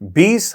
20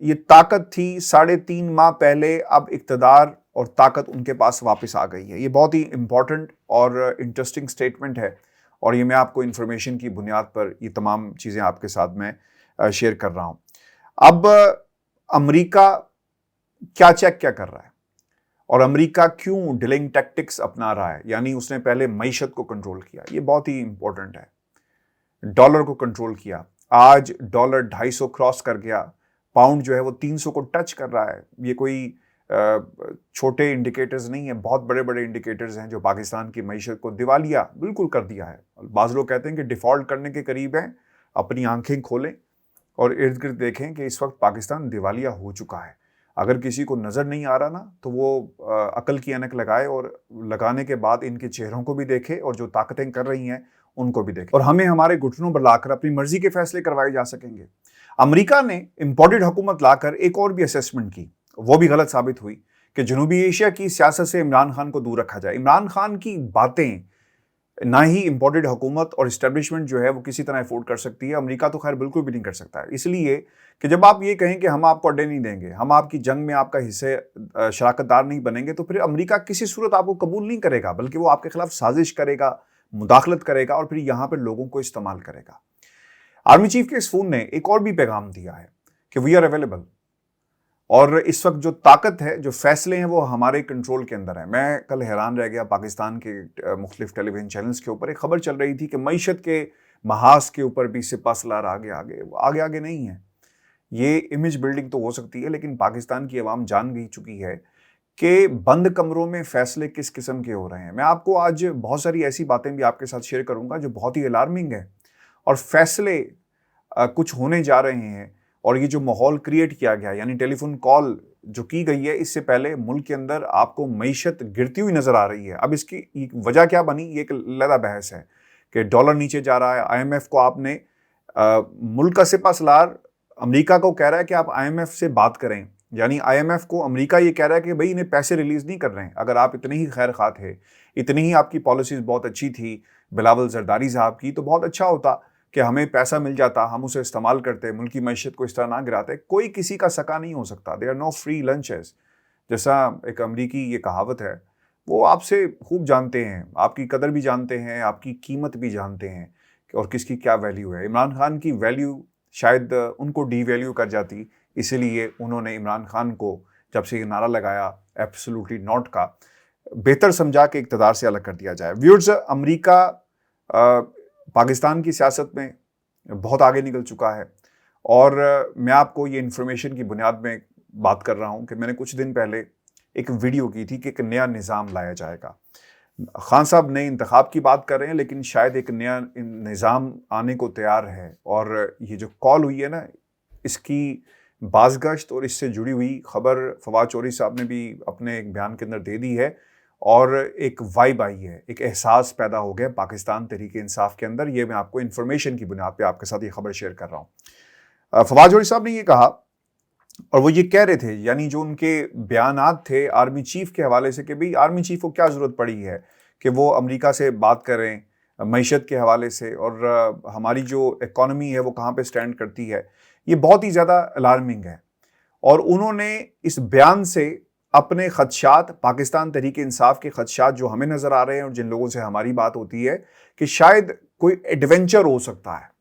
یہ طاقت تھی 3.5 ماہ پہلے، اب اقتدار اور طاقت ان کے پاس واپس آ گئی ہے۔ یہ بہت ہی امپورٹنٹ اور انٹرسٹنگ سٹیٹمنٹ ہے، اور یہ میں آپ کو انفارمیشن کی بنیاد پر یہ تمام چیزیں آپ کے ساتھ میں شیئر کر رہا ہوں۔ اب امریکہ کیا چیک کیا کر رہا ہے، اور امریکہ کیوں ڈیلنگ ٹیکٹکس اپنا رہا ہے، یعنی اس نے پہلے معیشت کو کنٹرول کیا، یہ بہت ہی امپورٹنٹ ہے۔ ڈالر کو کنٹرول کیا، آج ڈالر 250 کراس کر گیا، پاؤنڈ جو ہے وہ 300 کو ٹچ کر رہا ہے۔ یہ کوئی چھوٹے انڈیکیٹرز نہیں ہیں، بہت بڑے بڑے انڈیکیٹرز ہیں جو پاکستان کی معیشت کو دیوالیہ بالکل کر دیا ہے۔ بعض لوگ کہتے ہیں کہ ڈیفالٹ کرنے کے قریب ہیں، اپنی آنکھیں کھولیں اور ارد گرد دیکھیں کہ اس وقت پاکستان دیوالیہ ہو چکا ہے۔ اگر کسی کو نظر نہیں آ رہا نا، تو وہ عقل کی اینک لگائے، اور لگانے کے بعد ان کے چہروں کو بھی دیکھے، اور جو طاقتیں کر رہی ہیں ان کو بھی دیکھے، اور ہمیں ہمارے گھٹنوں پر لا کر اپنی مرضی کے فیصلے کروائے جا سکیں گے۔ امریکہ نے امپورٹڈ حکومت لا کر ایک اور بھی اسیسمنٹ کی، وہ بھی غلط ثابت ہوئی، کہ جنوبی ایشیا کی سیاست سے عمران خان کو دور رکھا جائے۔ عمران خان کی باتیں نہ ہی امپورٹڈ حکومت اور اسٹیبلشمنٹ جو ہے وہ کسی طرح افورڈ کر سکتی ہے، امریکہ تو خیر بالکل بھی نہیں کر سکتا ہے۔ اس لیے کہ جب آپ یہ کہیں کہ ہم آپ کو اڈے نہیں دیں گے، ہم آپ کی جنگ میں آپ کا حصے شراکت دار نہیں بنیں گے، تو پھر امریکہ کسی صورت آپ کو قبول نہیں کرے گا، بلکہ وہ آپ کے خلاف سازش کرے گا، مداخلت کرے گا، اور پھر یہاں پہ لوگوں کو استعمال کرے گا۔ آرمی چیف کے اس فون نے ایک اور بھی پیغام دیا ہے کہ وی آر اویلیبل، اور اس وقت جو طاقت ہے، جو فیصلے ہیں، وہ ہمارے کنٹرول کے اندر ہیں۔ میں کل حیران رہ گیا، پاکستان کے مختلف ٹیلی ویژن چینلز کے اوپر ایک خبر چل رہی تھی کہ معیشت کے محاذ کے اوپر بھی سپہ سالار آگے نہیں ہے۔ یہ امیج بلڈنگ تو ہو سکتی ہے، لیکن پاکستان کی عوام جان بھی چکی ہے کہ بند کمروں میں فیصلے کس قسم کے ہو رہے ہیں۔ میں آپ کو آج بہت ساری ایسی باتیں بھی آپ کے ساتھ شیئر کروں گا جو بہت ہی الارمنگ ہے، اور فیصلے کچھ ہونے جا رہے ہیں۔ اور یہ جو ماحول کریٹ کیا گیا، یعنی ٹیلی فون کال جو کی گئی ہے، اس سے پہلے ملک کے اندر آپ کو معیشت گرتی ہوئی نظر آ رہی ہے۔ اب اس کی وجہ کیا بنی، یہ ایک علیحدہ بحث ہے کہ ڈالر نیچے جا رہا ہے۔ آئی ایم ایف کو آپ نے ملک کا سپہ سالار امریکہ کو کہہ رہا ہے کہ آپ آئی ایم ایف سے بات کریں، یعنی آئی ایم ایف کو امریکہ یہ کہہ رہا ہے کہ بھئی انہیں پیسے ریلیز نہیں کر رہے ہیں۔ اگر آپ اتنے ہی خیر خواہ تھے، اتنی ہی آپ کی پالیسیز بہت اچھی تھی بلاول زرداری صاحب کی، تو بہت اچھا ہوتا کہ ہمیں پیسہ مل جاتا، ہم اسے استعمال کرتے، ملکی معیشت کو اس طرح نہ گراتے۔ کوئی کسی کا سکا نہیں ہو سکتا۔ There are no free lunches, جیسا ایک امریکی یہ کہاوت ہے، وہ آپ سے خوب جانتے ہیں، آپ کی قدر بھی جانتے ہیں، آپ کی قیمت بھی جانتے ہیں، اور کس کی کیا ویلیو ہے۔ عمران خان کی ویلیو شاید ان کو ڈی ویلیو کر جاتی، اسی لیے انہوں نے عمران خان کو جب سے یہ نعرہ لگایا ایبسولوٹلی ناٹ کا، بہتر سمجھا کہ اقتدار سے الگ کر دیا جائے۔ ویورز، امریکہ پاکستان کی سیاست میں بہت آگے نکل چکا ہے، اور میں آپ کو یہ انفارمیشن کی بنیاد میں بات کر رہا ہوں کہ میں نے کچھ دن پہلے ایک ویڈیو کی تھی کہ ایک نیا نظام لایا جائے گا۔ خان صاحب نئے انتخاب کی بات کر رہے ہیں، لیکن شاید ایک نیا نظام آنے کو تیار ہے، اور یہ جو کال ہوئی ہے نا، اس کی بازگشت اور اس سے جڑی ہوئی خبر فواد چوہدری صاحب نے بھی اپنے ایک بیان کے اندر دے دی ہے، اور ایک وائب آئی ہے، ایک احساس پیدا ہو گیا پاکستان تحریک انصاف کے اندر۔ یہ میں آپ کو انفارمیشن کی بنیاد پہ آپ کے ساتھ یہ خبر شیئر کر رہا ہوں۔ فواد چوہدری صاحب نے یہ کہا، اور وہ یہ کہہ رہے تھے، یعنی جو ان کے بیانات تھے آرمی چیف کے حوالے سے، کہ بھئی آرمی چیف کو کیا ضرورت پڑی ہے کہ وہ امریکہ سے بات کریں معیشت کے حوالے سے، اور ہماری جو اکانومی ہے وہ کہاں پہ سٹینڈ کرتی ہے۔ یہ بہت ہی زیادہ الارمنگ ہے، اور انہوں نے اس بیان سے اپنے خدشات، پاکستان تحریک انصاف کے خدشات جو ہمیں نظر آ رہے ہیں اور جن لوگوں سے ہماری بات ہوتی ہے، کہ شاید کوئی ایڈونچر ہو سکتا ہے،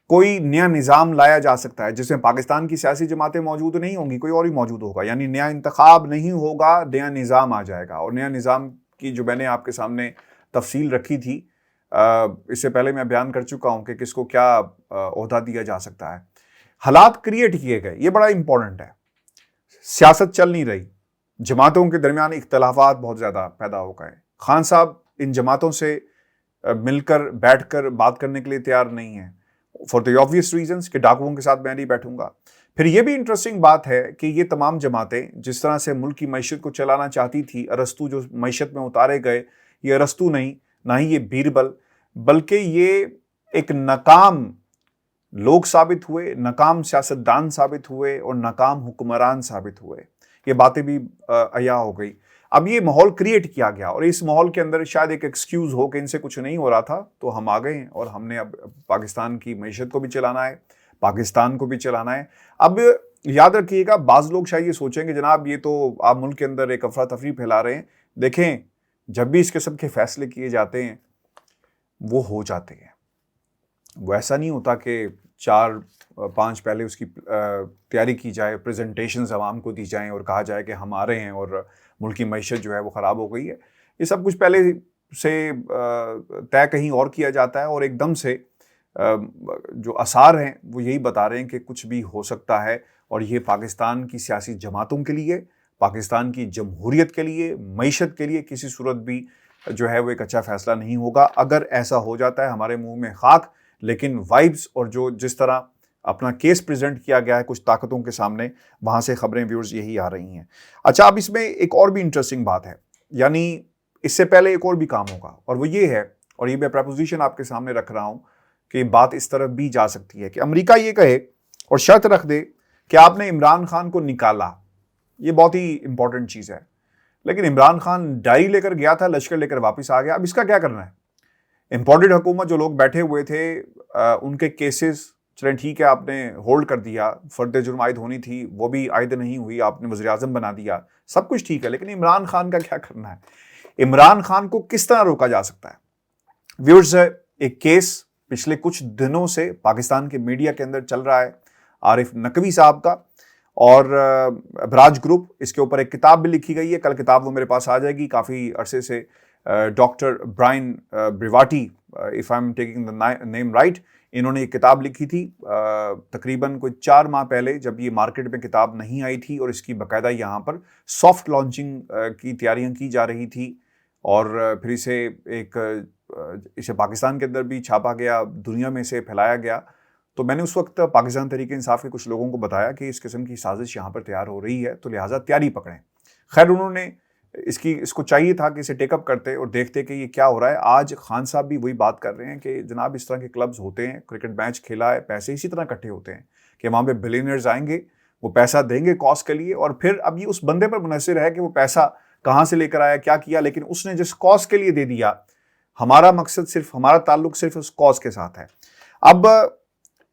کوئی نیا نظام لایا جا سکتا ہے جس میں پاکستان کی سیاسی جماعتیں موجود نہیں ہوں گی، کوئی اور ہی موجود ہوگا، یعنی نیا انتخاب نہیں ہوگا، نیا نظام آ جائے گا۔ اور نیا نظام کی جو میں نے آپ کے سامنے تفصیل رکھی تھی، اس سے پہلے میں بیان کر چکا ہوں کہ کس کو کیا عہدہ دیا جا سکتا ہے۔ حالات کریٹ کیے گئے، یہ بڑا امپورٹنٹ ہے۔ سیاست چل نہیں رہی، جماعتوں کے درمیان اختلافات بہت زیادہ پیدا ہو گئے۔ خان صاحب ان جماعتوں سے مل کر بیٹھ کر بات کرنے کے لیے تیار نہیں ہیں، فار دی آبویس ریزنس کہ ڈاکوؤں کے ساتھ میں نہیں بیٹھوں گا۔ پھر یہ بھی انٹرسٹنگ بات ہے کہ یہ تمام جماعتیں جس طرح سے ملک کی معیشت کو چلانا چاہتی تھی، ارسطو جو معیشت میں اتارے گئے، یہ ارسطو نہیں، نہ ہی یہ بیربل، بلکہ یہ ایک ناکام لوگ ثابت ہوئے، ناکام سیاستدان ثابت ہوئے، اور ناکام حکمران ثابت ہوئے۔ یہ باتیں بھی عیاں ہو گئی۔ اب یہ ماحول کریٹ کیا گیا، اور اس ماحول کے اندر شاید ایک ایکسکیوز ہو کہ ان سے کچھ نہیں ہو رہا تھا، تو ہم آ گئے ہیں، اور ہم نے اب پاکستان کی معیشت کو بھی چلانا ہے، پاکستان کو بھی چلانا ہے۔ اب یاد رکھیے گا، بعض لوگ شاید یہ سوچیں کہ جناب یہ تو آپ ملک کے اندر ایک افراتفری پھیلا رہے ہیں. دیکھیں، جب بھی اس قسم کے فیصلے کیے جاتے ہیں وہ ہو جاتے ہیں. وہ ایسا نہیں ہوتا کہ 4-5 پہلے اس کی تیاری کی جائے، پریزنٹیشنز عوام کو دی جائیں اور کہا جائے کہ ہم آ رہے ہیں اور ملک کی معیشت جو ہے وہ خراب ہو گئی ہے. یہ سب کچھ پہلے سے طے کہیں اور کیا جاتا ہے، اور ایک دم سے جو آثار ہیں وہ یہی بتا رہے ہیں کہ کچھ بھی ہو سکتا ہے. اور یہ پاکستان کی سیاسی جماعتوں کے لیے، پاکستان کی جمہوریت کے لیے، معیشت کے لیے کسی صورت بھی جو ہے وہ ایک اچھا فیصلہ نہیں ہوگا. اگر ایسا ہو جاتا ہے ہمارے منہ میں خاک. لیکن وائبز اور جس طرح اپنا کیس پریزنٹ کیا گیا ہے کچھ طاقتوں کے سامنے، وہاں سے خبریں ویورز یہی آ رہی ہیں. اچھا، اب اس میں ایک اور بھی انٹرسٹنگ بات ہے، یعنی اس سے پہلے ایک اور بھی کام ہوگا، اور وہ یہ ہے، اور یہ میں پریپوزیشن آپ کے سامنے رکھ رہا ہوں کہ بات اس طرف بھی جا سکتی ہے کہ امریکہ یہ کہے اور شرط رکھ دے کہ آپ نے عمران خان کو نکالا. یہ بہت ہی امپورٹنٹ چیز ہے. لیکن عمران خان ڈائری لے کر گیا تھا، لشکر لے کر واپس آ گیا. اب اس کا کیا کرنا ہے؟ امپورٹڈ حکومت جو لوگ بیٹھے ہوئے تھے ان کے کیسز چلیں ٹھیک ہے آپ نے ہولڈ کر دیا، فرد جرم عائد ہونی تھی وہ بھی عائد نہیں ہوئی، آپ نے وزیر اعظم بنا دیا، سب کچھ ٹھیک ہے. لیکن عمران خان کا کیا کرنا ہے؟ عمران خان کو کس طرح روکا جا سکتا ہے؟ ویورز، ایک کیس پچھلے کچھ دنوں سے پاکستان کے میڈیا کے اندر چل رہا ہے، عارف نقوی صاحب کا، اور ابراج گروپ، اس کے اوپر ایک کتاب بھی لکھی گئی ہے. کل کتاب وہ میرے پاس آ جائے گی. کافی عرصے سے doctor Brian Brivati, if I am taking the name right, انہوں نے ایک کتاب لکھی تھی تقریباً کوئی 4 ماہ پہلے، جب یہ مارکیٹ میں کتاب نہیں آئی تھی، اور اس کی باقاعدہ یہاں پر سافٹ لانچنگ کی تیاریاں کی جا رہی تھی. اور پھر اسے پاکستان کے اندر بھی چھاپا گیا، دنیا میں اسے پھیلایا گیا. تو میں نے اس وقت پاکستان تحریک انصاف کے کچھ لوگوں کو بتایا کہ اس قسم کی سازش یہاں پر تیار ہو رہی ہے، تو لہٰذا تیاری پکڑیں. خیر، انہوں نے اس کو چاہیے تھا کہ اسے ٹیک اپ کرتے اور دیکھتے کہ یہ کیا ہو رہا ہے. آج خان صاحب بھی وہی بات کر رہے ہیں کہ جناب اس طرح کے کلبز ہوتے ہیں، کرکٹ میچ کھیلا ہے، پیسے اسی طرح اکٹھے ہوتے ہیں کہ وہاں پہ بلینئرز آئیں گے، وہ پیسہ دیں گے کاز کے لیے، اور پھر اب یہ اس بندے پر منحصر ہے کہ وہ پیسہ کہاں سے لے کر آیا، کیا کیا. لیکن اس نے جس کاز کے لیے دے دیا، ہمارا مقصد صرف، ہمارا تعلق صرف اس کاز کے ساتھ ہے. اب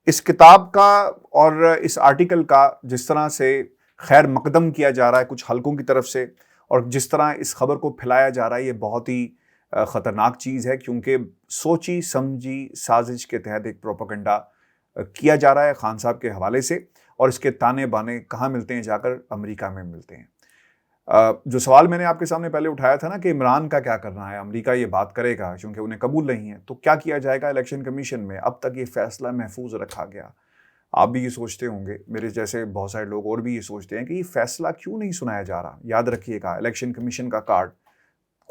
اس کتاب کا اور اس آرٹیکل کا جس طرح سے خیر مقدم کیا جا رہا ہے کچھ حلقوں کی طرف سے، اور جس طرح اس خبر کو پھیلایا جا رہا ہے، یہ بہت ہی خطرناک چیز ہے، کیونکہ سوچی سمجھی سازش کے تحت ایک پروپیگنڈا کیا جا رہا ہے خان صاحب کے حوالے سے. اور اس کے تانے بانے کہاں ملتے ہیں؟ جا کر امریکہ میں ملتے ہیں. جو سوال میں نے آپ کے سامنے پہلے اٹھایا تھا نا کہ عمران کا کیا کرنا ہے، امریکہ یہ بات کرے گا کیونکہ انہیں قبول نہیں ہے، تو کیا کیا جائے گا الیکشن کمیشن میں؟ اب تک یہ فیصلہ محفوظ رکھا گیا. آپ بھی یہ سوچتے ہوں گے، میرے جیسے بہت سارے لوگ اور بھی یہ سوچتے ہیں کہ یہ فیصلہ کیوں نہیں سنایا جا رہا. یاد رکھیے گا، الیکشن کمیشن کا کارڈ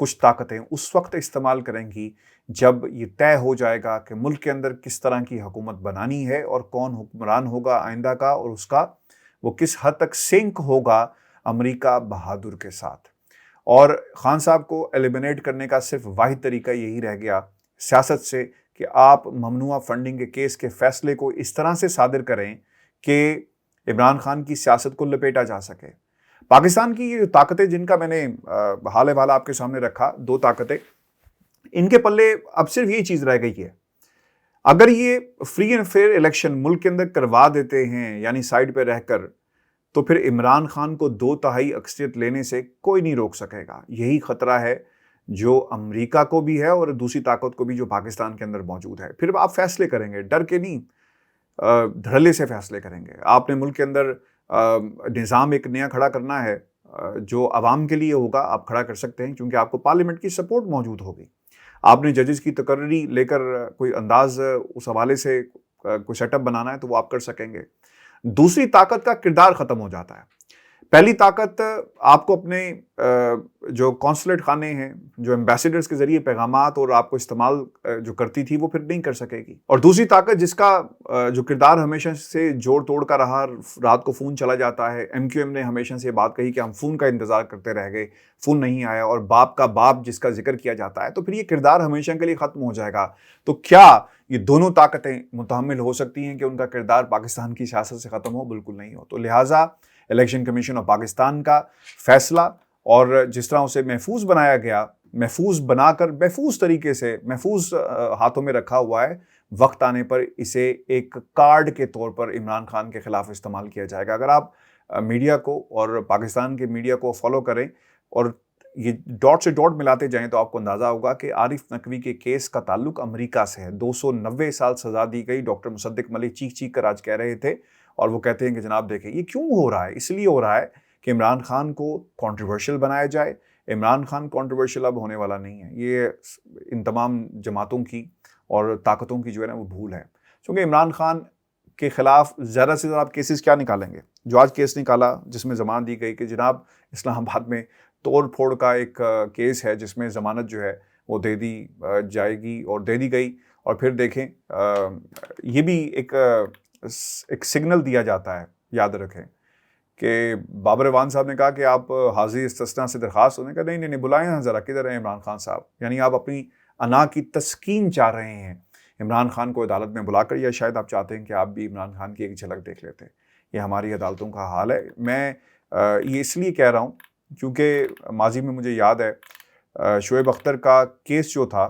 کچھ طاقتیں اس وقت استعمال کریں گی جب یہ طے ہو جائے گا کہ ملک کے اندر کس طرح کی حکومت بنانی ہے، اور کون حکمران ہوگا آئندہ کا، اور اس کا وہ کس حد تک سنک ہوگا امریکہ بہادر کے ساتھ. اور خان صاحب کو ایلیمنیٹ کرنے کا صرف واحد طریقہ یہی رہ گیا سیاست سے کہ آپ ممنوعہ فنڈنگ کے کیس کے فیصلے کو اس طرح سے صادر کریں کہ عمران خان کی سیاست کو لپیٹا جا سکے. پاکستان کی یہ طاقتیں جن کا میں نے حال حوالہ آپ کے سامنے رکھا، 2 طاقتیں، ان کے پلے اب صرف یہ چیز رہ گئی ہے، اگر یہ فری اینڈ فیئر الیکشن ملک کے اندر کروا دیتے ہیں، یعنی سائڈ پہ رہ کر، تو پھر عمران خان کو 2/3 اکثریت لینے سے کوئی نہیں روک سکے گا. یہی خطرہ ہے جو امریکہ کو بھی ہے اور دوسری طاقت کو بھی جو پاکستان کے اندر موجود ہے. پھر آپ فیصلے کریں گے، ڈر کے نہیں، دھڑلے سے فیصلے کریں گے. آپ نے ملک کے اندر نظام ایک نیا کھڑا کرنا ہے جو عوام کے لیے ہوگا، آپ کھڑا کر سکتے ہیں کیونکہ آپ کو پارلیمنٹ کی سپورٹ موجود ہوگی. آپ نے ججز کی تقرری لے کر کوئی انداز اس حوالے سے کوئی سیٹ اپ بنانا ہے تو وہ آپ کر سکیں گے. دوسری طاقت کا کردار ختم ہو جاتا ہے. پہلی طاقت آپ کو اپنے جو کونسلیٹ خانے ہیں، جو ایمبیسیڈرز کے ذریعے پیغامات اور آپ کو استعمال جو کرتی تھی، وہ پھر نہیں کر سکے گی. اور دوسری طاقت جس کا جو کردار ہمیشہ سے جوڑ توڑ کا رہا، رات کو فون چلا جاتا ہے. MQM نے ہمیشہ سے یہ بات کہی کہ ہم فون کا انتظار کرتے رہ گئے، فون نہیں آیا، اور باپ کا باپ جس کا ذکر کیا جاتا ہے، تو پھر یہ کردار ہمیشہ کے لیے ختم ہو جائے گا. تو کیا یہ دونوں طاقتیں متحمل ہو سکتی ہیں کہ ان کا کردار پاکستان کی سیاست سے ختم ہو؟ بالکل نہیں ہو. تو لہٰذا الیکشن کمیشن آف پاکستان کا فیصلہ، اور جس طرح اسے محفوظ بنایا گیا، محفوظ بنا کر محفوظ طریقے سے محفوظ ہاتھوں میں رکھا ہوا ہے، وقت آنے پر اسے ایک کارڈ کے طور پر عمران خان کے خلاف استعمال کیا جائے گا۔ اگر آپ میڈیا کو اور پاکستان کے میڈیا کو فالو کریں اور یہ ڈاٹ سے ڈاٹ ملاتے جائیں تو آپ کو اندازہ ہوگا کہ عارف نقوی کے کیس کا تعلق امریکہ سے ہے۔ 290 سال سزا دی گئی۔ ڈاکٹر مصدق ملک چیخ چیخ کر آج کہہ رہے تھے اور وہ کہتے ہیں کہ جناب دیکھیں یہ کیوں ہو رہا ہے، اس لیے ہو رہا ہے کہ عمران خان کو کنٹروورشل بنایا جائے۔ عمران خان کنٹروورشل اب ہونے والا نہیں ہے، یہ ان تمام جماعتوں کی اور طاقتوں کی جو ہے نا وہ بھول ہے، کیونکہ عمران خان کے خلاف زیادہ سے زیادہ آپ کیسز کیا نکالیں گے؟ جو آج کیس نکالا جس میں ضمانت دی گئی کہ جناب اسلام آباد میں توڑ پھوڑ کا ایک کیس ہے جس میں ضمانت جو ہے وہ دے دی جائے گی اور دے دی گئی، اور پھر دیکھیں یہ بھی ایک سگنل دیا جاتا ہے، یاد رکھیں کہ بابر اعوان صاحب نے کہا کہ آپ حاضری استثناء سے درخواست ہونے کا نہیں بلائیں ہیں ذرا، کدھر ہیں عمران خان صاحب؟ یعنی آپ اپنی انا کی تسکین چاہ رہے ہیں عمران خان کو عدالت میں بلا کر، یا شاید آپ چاہتے ہیں کہ آپ بھی عمران خان کی ایک جھلک دیکھ لیتے ہیں۔ یہ ہماری عدالتوں کا حال ہے۔ میں یہ اس لیے کہہ رہا ہوں کیونکہ ماضی میں مجھے یاد ہے شعیب اختر کا کیس جو تھا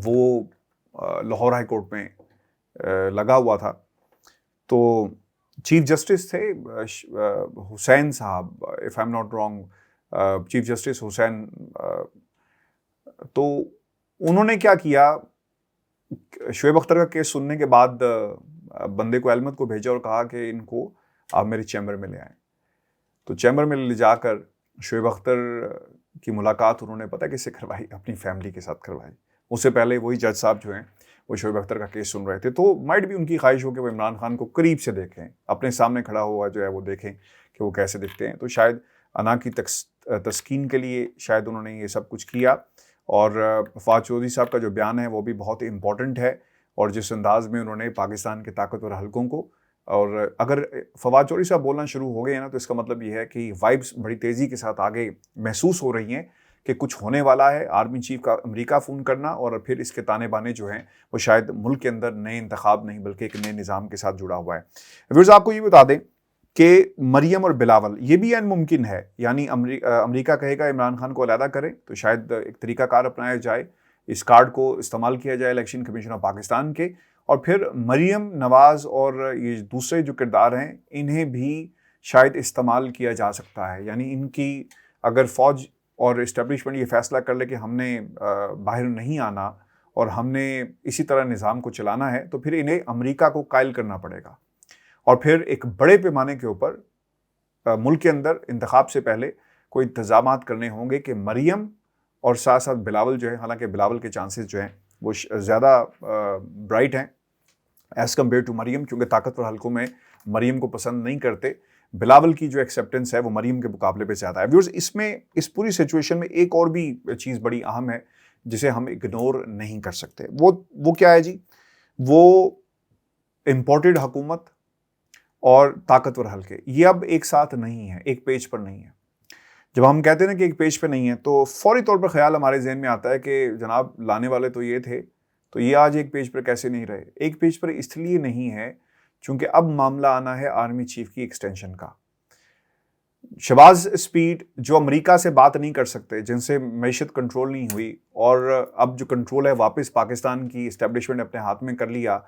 وہ لاہور ہائی کورٹ میں لگا ہوا تھا، تو چیف جسٹس تھے حسین صاحب، if I am not wrong, chief justice Hussain, تو انہوں نے کیا کیا، شعیب اختر کا کیس سننے کے بعد بندے کو علمت کو بھیجا اور کہا کہ ان کو آپ میرے چیمبر میں لے آئیں۔ تو چیمبر میں لے جا کر شعیب اختر کی ملاقات انہوں نے پتہ کس سے کروائی؟ اپنی فیملی کے ساتھ کروائی۔ اس سے پہلے وہی جج صاحب جو ہیں وہ شعیب اختر کا کیس سن رہے تھے، تو مائٹ بھی ان کی خواہش ہو کہ وہ عمران خان کو قریب سے دیکھیں، اپنے سامنے کھڑا ہوا جو ہے وہ دیکھیں کہ وہ کیسے دکھتے ہیں۔ تو شاید انا کی تسکین کے لیے شاید انہوں نے یہ سب کچھ کیا، اور فواد چودھری صاحب کا جو بیان ہے وہ بھی بہت امپورٹنٹ ہے، اور جس انداز میں انہوں نے پاکستان کے طاقتور حلقوں کو، اور اگر فواد چودھری صاحب بولنا شروع ہو گئے ہیں نا تو اس کا مطلب یہ ہے کہ وائبس بڑی تیزی کے ساتھ آگے محسوس ہو رہی ہیں کہ کچھ ہونے والا ہے۔ آرمی چیف کا امریکہ فون کرنا اور پھر اس کے تانے بانے جو ہیں وہ شاید ملک کے اندر نئے انتخاب نہیں بلکہ ایک نئے نظام کے ساتھ جڑا ہوا ہے۔ ویورز آپ کو یہ بتا دیں کہ مریم اور بلاول یہ بھی عین ممکن ہے، یعنی امریکہ کہے گا عمران خان کو علیحدہ کریں تو شاید ایک طریقہ کار اپنایا جائے، اس کارڈ کو استعمال کیا جائے الیکشن کمیشن آف پاکستان کے، اور پھر مریم نواز اور یہ دوسرے جو کردار ہیں انہیں بھی شاید استعمال کیا جا سکتا ہے۔ یعنی ان کی اگر فوج اور اسٹیبلشمنٹ یہ فیصلہ کر لے کہ ہم نے باہر نہیں آنا اور ہم نے اسی طرح نظام کو چلانا ہے، تو پھر انہیں امریکہ کو قائل کرنا پڑے گا، اور پھر ایک بڑے پیمانے کے اوپر ملک کے اندر انتخاب سے پہلے کوئی انتظامات کرنے ہوں گے کہ مریم اور ساتھ ساتھ بلاول جو ہے، حالانکہ بلاول کے چانسز جو ہیں وہ زیادہ برائٹ ہیں ایز کمپیئر ٹو مریم، کیونکہ طاقتور حلقوں میں مریم کو پسند نہیں کرتے، بلاول کی جو ایکسیپٹنس ہے وہ مریم کے مقابلے پہ زیادہ ہے۔ ویورز اس پوری سچویشن میں ایک اور بھی چیز بڑی اہم ہے جسے ہم اگنور نہیں کر سکتے، وہ کیا ہے جی؟ وہ امپورٹڈ حکومت اور طاقتور حلقے یہ اب ایک ساتھ نہیں ہیں، ایک پیج پر نہیں ہے۔ جب ہم کہتے ہیں نا کہ ایک پیج پہ نہیں ہے تو فوری طور پر خیال ہمارے ذہن میں آتا ہے کہ جناب لانے والے تو یہ تھے، تو یہ آج ایک پیج پر کیسے نہیں رہے؟ ایک پیج پر اس لیے نہیں ہے چونکہ اب معاملہ آنا ہے آرمی چیف کی ایکسٹینشن کا۔ شہباز اسپیڈ جو امریکہ سے بات نہیں کر سکتے، جن سے معیشت کنٹرول نہیں ہوئی، اور اب جو کنٹرول ہے واپس پاکستان کی اسٹیبلشمنٹ نے اپنے ہاتھ میں کر لیا،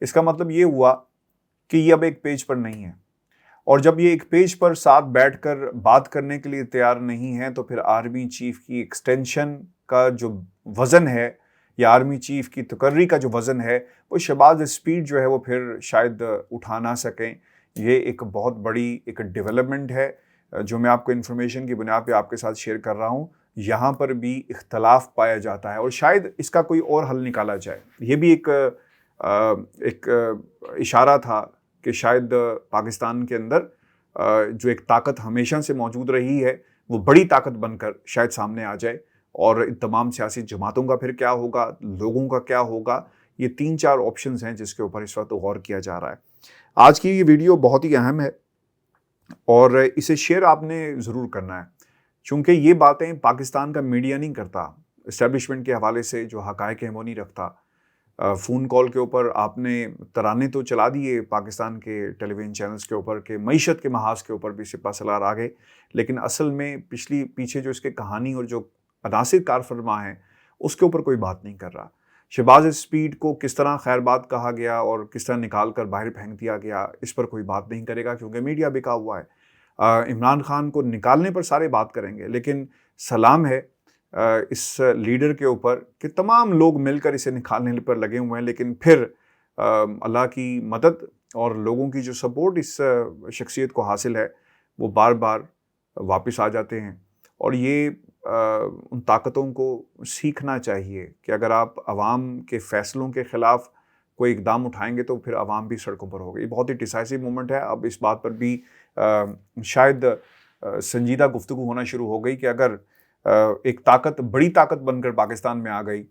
اس کا مطلب یہ ہوا کہ یہ اب ایک پیج پر نہیں ہے، اور جب یہ ایک پیج پر ساتھ بیٹھ کر بات کرنے کے لیے تیار نہیں ہے تو پھر آرمی چیف کی ایکسٹینشن کا جو وزن ہے یا آرمی چیف کی تقرری کا جو وزن ہے وہ شہباز اسپیڈ جو ہے وہ پھر شاید اٹھا نہ سکیں۔ یہ ایک بہت بڑی ایک ڈیولپمنٹ ہے جو میں آپ کو انفارمیشن کی بنیاد پہ آپ کے ساتھ شیئر کر رہا ہوں۔ یہاں پر بھی اختلاف پایا جاتا ہے اور شاید اس کا کوئی اور حل نکالا جائے۔ یہ بھی ایک اشارہ تھا کہ شاید پاکستان کے اندر جو ایک طاقت ہمیشہ سے موجود رہی ہے وہ بڑی طاقت بن کر شاید سامنے آ جائے، اور ان تمام سیاسی جماعتوں کا پھر کیا ہوگا، لوگوں کا کیا ہوگا، یہ 3-4 آپشنز ہیں جس کے اوپر اس وقت غور کیا جا رہا ہے۔ آج کی یہ ویڈیو بہت ہی اہم ہے اور اسے شیئر آپ نے ضرور کرنا ہے، چونکہ یہ باتیں پاکستان کا میڈیا نہیں کرتا، اسٹیبلشمنٹ کے حوالے سے جو حقائق ہیں وہ نہیں رکھتا۔ فون کال کے اوپر آپ نے ترانے تو چلا دیے پاکستان کے ٹیلی ویژن چینلز کے اوپر کہ معیشت کے محاذ کے اوپر بھی سپہ سالار آ گئے، لیکن اصل میں پیچھے جو اس کے کہانی اور جو عناصر کار فرما ہیں اس کے اوپر کوئی بات نہیں کر رہا۔ شہباز اسپیڈ کو کس طرح خیر بات کہا گیا اور کس طرح نکال کر باہر پھینک دیا گیا، اس پر کوئی بات نہیں کرے گا کیونکہ میڈیا بکا ہوا ہے۔ عمران خان کو نکالنے پر سارے بات کریں گے، لیکن سلام ہے اس لیڈر کے اوپر کہ تمام لوگ مل کر اسے نکالنے پر لگے ہوئے ہیں، لیکن پھر اللہ کی مدد اور لوگوں کی جو سپورٹ اس شخصیت کو حاصل ہے وہ بار بار واپس آ جاتے ہیں۔ اور یہ ان طاقتوں کو سیکھنا چاہیے کہ اگر آپ عوام کے فیصلوں کے خلاف کوئی اقدام اٹھائیں گے تو پھر عوام بھی سڑکوں پر ہوگی۔ یہ بہت ہی ڈیسائسو مومنٹ ہے۔ اب اس بات پر بھی شاید سنجیدہ گفتگو ہونا شروع ہو گئی کہ اگر ایک طاقت بڑی طاقت بن کر پاکستان میں آ گئی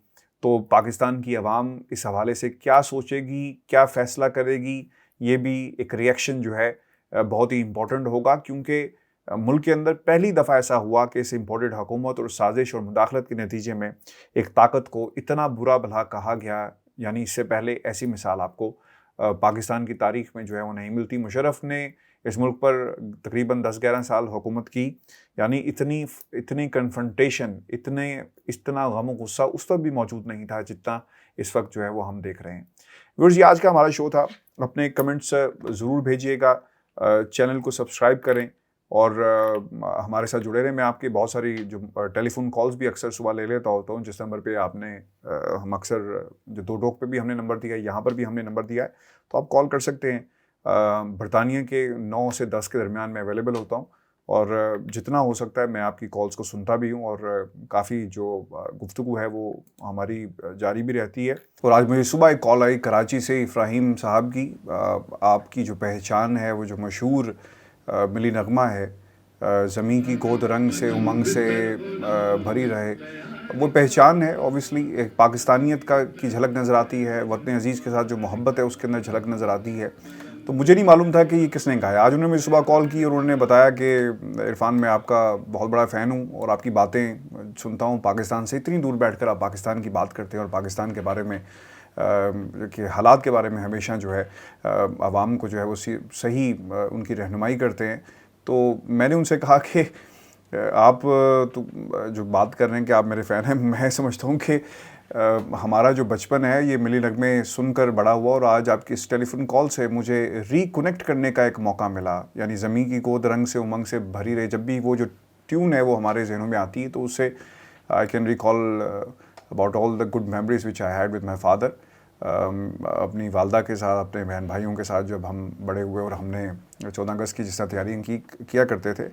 تو پاکستان کی عوام اس حوالے سے کیا سوچے گی، کیا فیصلہ کرے گی، یہ بھی ایک ریئیکشن جو ہے بہت ہی امپورٹنٹ ہوگا، کیونکہ ملک کے اندر پہلی دفعہ ایسا ہوا کہ اس امپورٹڈ حکومت اور سازش اور مداخلت کے نتیجے میں ایک طاقت کو اتنا برا بھلا کہا گیا۔ یعنی اس سے پہلے ایسی مثال آپ کو پاکستان کی تاریخ میں جو ہے وہ نہیں ملتی۔ مشرف نے اس ملک پر تقریباً 10-11 سال حکومت کی، یعنی اتنی کنفرنٹیشن، اتنا غم و غصہ اس وقت بھی موجود نہیں تھا جتنا اس وقت جو ہے وہ ہم دیکھ رہے ہیں۔ ویورز، یہ آج کا ہمارا شو تھا۔ اپنے کمنٹس ضرور بھیجیے گا، چینل کو سبسکرائب کریں اور ہمارے ساتھ جڑے رہیں۔ میں آپ کی بہت ساری جو ٹیلی فون کالز بھی اکثر صبح لے لیتا ہوتا ہوں، جس نمبر پہ آپ نے ہم اکثر جو 2 ٹوک پہ بھی ہم نے نمبر دیا ہے، یہاں پر بھی ہم نے نمبر دیا ہے، تو آپ کال کر سکتے ہیں۔ برطانیہ کے 9 سے 10 کے درمیان میں اویلیبل ہوتا ہوں اور جتنا ہو سکتا ہے میں آپ کی کالز کو سنتا بھی ہوں، اور کافی جو گفتگو ہے وہ ہماری جاری بھی رہتی ہے۔ اور آج مجھے صبح ایک کال آئی کراچی سے ابراہیم صاحب کی۔ آپ کی جو پہچان ہے وہ جو مشہور ملی نغمہ ہے، زمیں کی گود رنگ سے امنگ سے بھری رہے، وہ پہچان ہے۔ اوبیسلی ایک پاکستانیت کی جھلک نظر آتی ہے، وطن عزیز کے ساتھ جو محبت ہے اس کے اندر جھلک نظر آتی ہے۔ تو مجھے نہیں معلوم تھا کہ یہ کس نے گایا۔ آج انہوں نے مجھے صبح کال کی اور انہوں نے بتایا کہ عرفان، میں آپ کا بہت بڑا فین ہوں اور آپ کی باتیں سنتا ہوں پاکستان سے۔ اتنی دور بیٹھ کر آپ پاکستان کی بات کرتے ہیں اور پاکستان کے بارے میں کہ حالات کے بارے میں ہمیشہ جو ہے عوام کو جو ہے وہ صحیح ان کی رہنمائی کرتے ہیں۔ تو میں نے ان سے کہا کہ آپ تو جو بات کر رہے ہیں کہ آپ میرے فین ہیں، میں سمجھتا ہوں کہ ہمارا جو بچپن ہے یہ ملی نغمے سن کر بڑا ہوا، اور آج آپ کی اس ٹیلی فون کال سے مجھے ری کنیکٹ کرنے کا ایک موقع ملا۔ یعنی زمیں کی گود رنگ سے امنگ سے بھری رہے، جب بھی وہ جو ٹیون ہے وہ ہمارے ذہنوں میں آتی ہے تو اس سے I can recall about all the good memories which I had with my father. اپنی والدہ کے ساتھ، اپنے بہن بھائیوں کے ساتھ جب ہم بڑے ہوئے اور ہم نے 14 اگست کی جس طرح تیاریاں کیا کرتے تھے،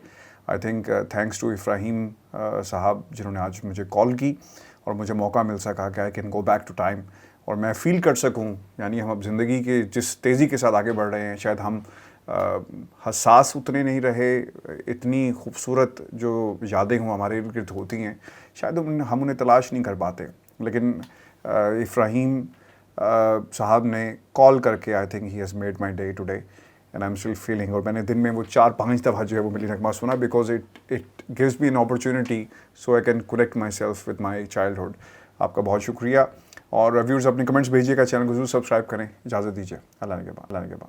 آئی تھنک تھینکس ٹو ابراہیم صاحب جنہوں نے آج مجھے کال کی اور مجھے موقع مل سکا کہ I can go back to time اور میں فیل کر سکوں۔ یعنی ہم اب زندگی کے جس تیزی کے ساتھ آگے بڑھ رہے ہیں، شاید ہم حساس اتنے نہیں رہے، اتنی خوبصورت جو یادیں ہوں ہمارے ارد گرد ہوتی ہیں شاید ہم انہیں تلاش نہیں کر پاتے، لیکن ابراہیم صاحب نے کال کر کے I think he has made my day today and I am still feeling. اور میں نے دن میں وہ 4-5 دفعہ جو ہے وہ ملی نغمہ سنا، because it gives me an opportunity so I can connect my self with my childhood. آپ کا بہت شکریہ، اور ویورز اپنے کمنٹس بھیجیے گا، چینل کو ضرور سبسکرائب کریں۔ اجازت دیجیے، اللہ نے کے بعد۔